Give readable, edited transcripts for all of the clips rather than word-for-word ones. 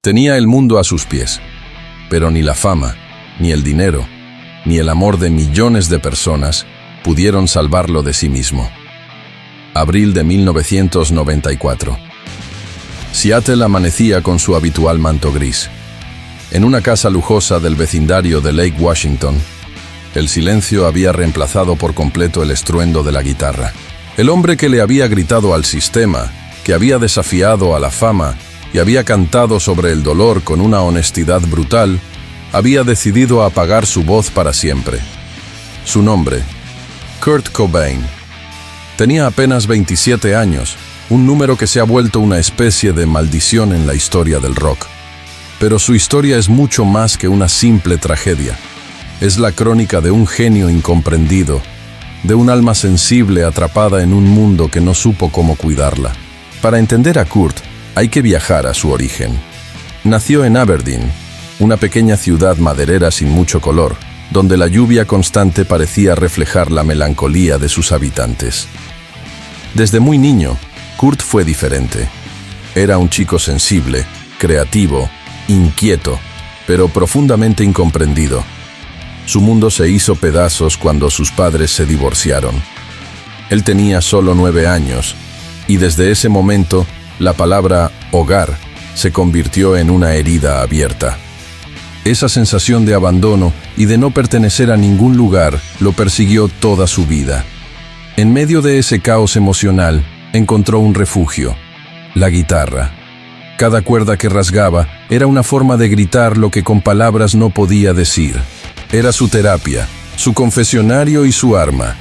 Tenía el mundo a sus pies, pero ni la fama, ni el dinero, ni el amor de millones de personas pudieron salvarlo de sí mismo. Abril de 1994. Seattle amanecía con su habitual manto gris. En una casa lujosa del vecindario de Lake Washington, el silencio había reemplazado por completo el estruendo de la guitarra. El hombre que le había gritado al sistema, que había desafiado a la fama y había cantado sobre el dolor con una honestidad brutal, había decidido apagar su voz para siempre. Su nombre, Kurt Cobain. Tenía apenas 27 años, un número que se ha vuelto una especie de maldición en la historia del rock. Pero su historia es mucho más que una simple tragedia. Es la crónica de un genio incomprendido, de un alma sensible atrapada en un mundo que no supo cómo cuidarla. Para entender a Kurt, hay que viajar a su origen. Nació en Aberdeen, una pequeña ciudad maderera sin mucho color, donde la lluvia constante parecía reflejar la melancolía de sus habitantes. Desde muy niño, Kurt fue diferente. Era un chico sensible, creativo, inquieto, pero profundamente incomprendido. Su mundo se hizo pedazos cuando sus padres se divorciaron. Él tenía solo 9 años, y desde ese momento, la palabra hogar se convirtió en una herida abierta. Esa sensación de abandono y de no pertenecer a ningún lugar lo persiguió toda su vida. En medio de ese caos emocional, encontró un refugio: la guitarra. Cada cuerda que rasgaba era una forma de gritar lo que con palabras no podía decir. Era su terapia, su confesionario y su arma.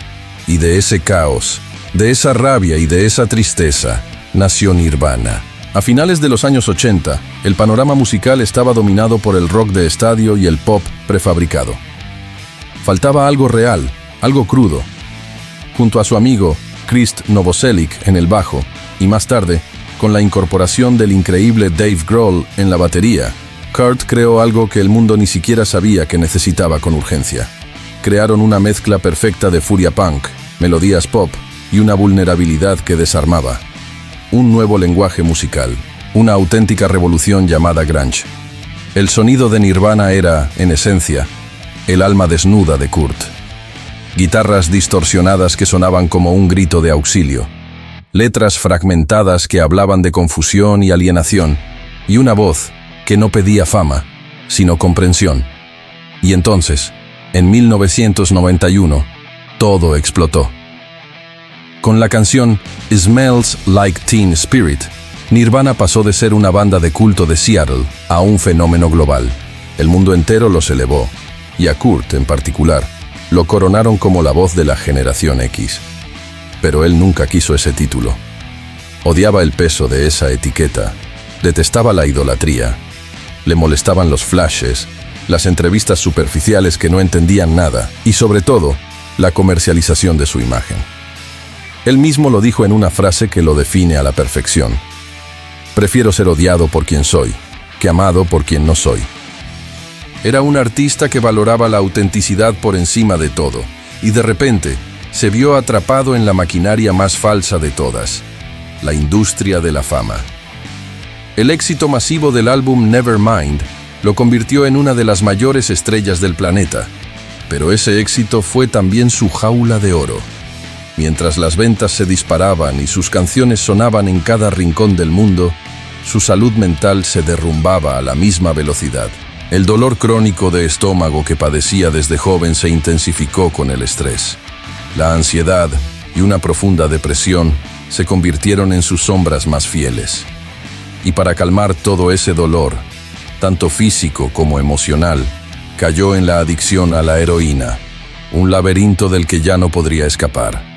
Y de ese caos, de esa rabia y de esa tristeza, nació Nirvana. A finales de los años 80, el panorama musical estaba dominado por el rock de estadio y el pop prefabricado. Faltaba algo real, algo crudo. Junto a su amigo Chris Novoselic en el bajo, y más tarde, con la incorporación del increíble Dave Grohl en la batería, Kurt creó algo que el mundo ni siquiera sabía que necesitaba con urgencia. Crearon una mezcla perfecta de furia punk, melodías pop y una vulnerabilidad que desarmaba. Un nuevo lenguaje musical, una auténtica revolución llamada grunge. El sonido de Nirvana era, en esencia, el alma desnuda de Kurt. Guitarras distorsionadas que sonaban como un grito de auxilio, letras fragmentadas que hablaban de confusión y alienación, y una voz que no pedía fama, sino comprensión. Y entonces, en 1991, todo explotó. Con la canción Smells Like Teen Spirit, Nirvana pasó de ser una banda de culto de Seattle a un fenómeno global. El mundo entero los elevó, y a Kurt en particular, lo coronaron como la voz de la generación X. Pero él nunca quiso ese título. Odiaba el peso de esa etiqueta, detestaba la idolatría, le molestaban los flashes, las entrevistas superficiales que no entendían nada, y sobre todo, la comercialización de su imagen. Él mismo lo dijo en una frase que lo define a la perfección: prefiero ser odiado por quien soy, que amado por quien no soy. Era un artista que valoraba la autenticidad por encima de todo, y de repente se vio atrapado en la maquinaria más falsa de todas, la industria de la fama. El éxito masivo del álbum Nevermind lo convirtió en una de las mayores estrellas del planeta, pero ese éxito fue también su jaula de oro. Mientras las ventas se disparaban y sus canciones sonaban en cada rincón del mundo, su salud mental se derrumbaba a la misma velocidad. El dolor crónico de estómago que padecía desde joven se intensificó con el estrés. La ansiedad y una profunda depresión se convirtieron en sus sombras más fieles. Y para calmar todo ese dolor, tanto físico como emocional, cayó en la adicción a la heroína, un laberinto del que ya no podría escapar.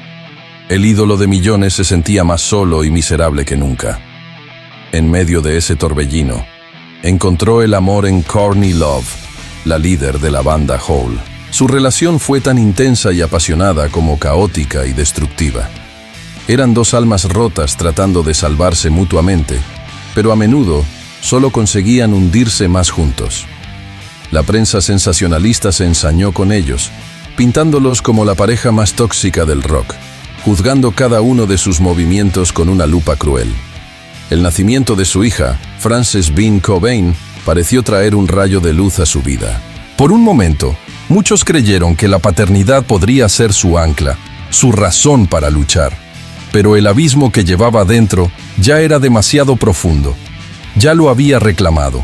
El ídolo de millones se sentía más solo y miserable que nunca. En medio de ese torbellino, encontró el amor en Courtney Love, la líder de la banda Hole. Su relación fue tan intensa y apasionada como caótica y destructiva. Eran dos almas rotas tratando de salvarse mutuamente, pero a menudo solo conseguían hundirse más juntos. La prensa sensacionalista se ensañó con ellos, pintándolos como la pareja más tóxica del rock, juzgando cada uno de sus movimientos con una lupa cruel. El nacimiento de su hija, Frances Bean Cobain, pareció traer un rayo de luz a su vida. Por un momento, muchos creyeron que la paternidad podría ser su ancla, su razón para luchar. Pero el abismo que llevaba dentro ya era demasiado profundo. Ya lo había reclamado.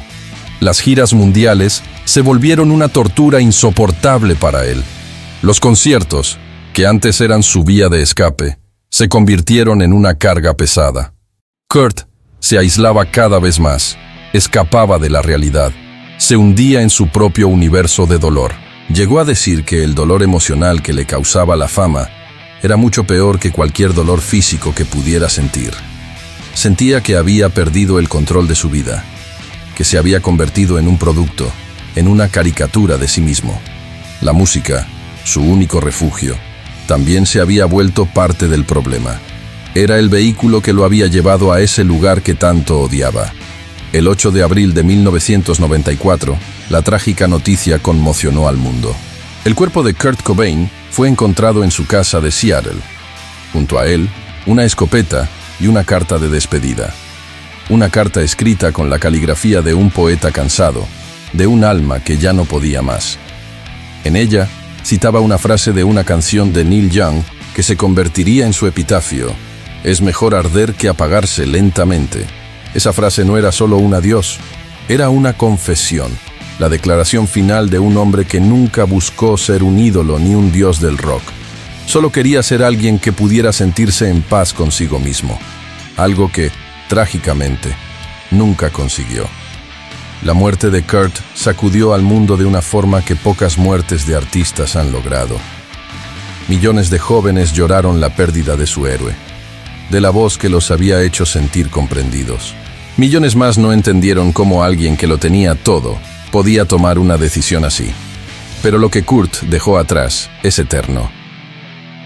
Las giras mundiales se volvieron una tortura insoportable para él. Los conciertos, que antes eran su vía de escape, se convirtieron en una carga pesada. Kurt se aislaba cada vez más, escapaba de la realidad, se hundía en su propio universo de dolor. Llegó a decir que el dolor emocional que le causaba la fama era mucho peor que cualquier dolor físico que pudiera sentir. Sentía que había perdido el control de su vida, que se había convertido en un producto, en una caricatura de sí mismo. La música, su único refugio, también se había vuelto parte del problema. Era el vehículo que lo había llevado a ese lugar que tanto odiaba. El 8 de abril de 1994, la trágica noticia conmocionó al mundo. El cuerpo de Kurt Cobain fue encontrado en su casa de Seattle. Junto a él, una escopeta y una carta de despedida. Una carta escrita con la caligrafía de un poeta cansado, de un alma que ya no podía más. En ella, citaba una frase de una canción de Neil Young que se convertiría en su epitafio: «Es mejor arder que apagarse lentamente». Esa frase no era solo un adiós, era una confesión, la declaración final de un hombre que nunca buscó ser un ídolo ni un dios del rock. Solo quería ser alguien que pudiera sentirse en paz consigo mismo, algo que, trágicamente, nunca consiguió. La muerte de Kurt sacudió al mundo de una forma que pocas muertes de artistas han logrado. Millones de jóvenes lloraron la pérdida de su héroe, de la voz que los había hecho sentir comprendidos. Millones más no entendieron cómo alguien que lo tenía todo podía tomar una decisión así. Pero lo que Kurt dejó atrás es eterno.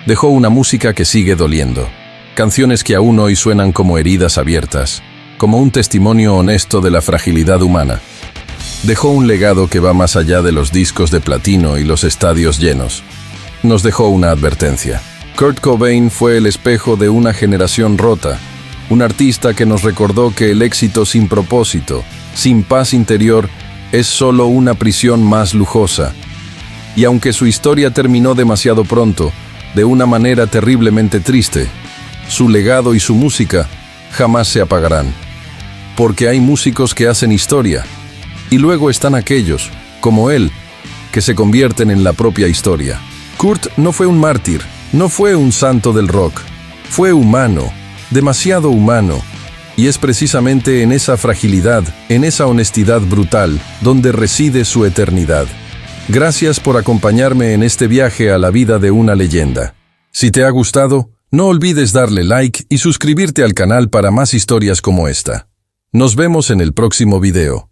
Dejó una música que sigue doliendo, canciones que aún hoy suenan como heridas abiertas, como un testimonio honesto de la fragilidad humana. Dejó un legado que va más allá de los discos de platino y los estadios llenos. Nos dejó una advertencia. Kurt Cobain fue el espejo de una generación rota, un artista que nos recordó que el éxito sin propósito, sin paz interior, es solo una prisión más lujosa. Y aunque su historia terminó demasiado pronto, de una manera terriblemente triste, su legado y su música jamás se apagarán. Porque hay músicos que hacen historia, y luego están aquellos, como él, que se convierten en la propia historia. Kurt no fue un mártir, no fue un santo del rock, fue humano, demasiado humano, y es precisamente en esa fragilidad, en esa honestidad brutal, donde reside su eternidad. Gracias por acompañarme en este viaje a la vida de una leyenda. Si te ha gustado, no olvides darle like y suscribirte al canal para más historias como esta. Nos vemos en el próximo video.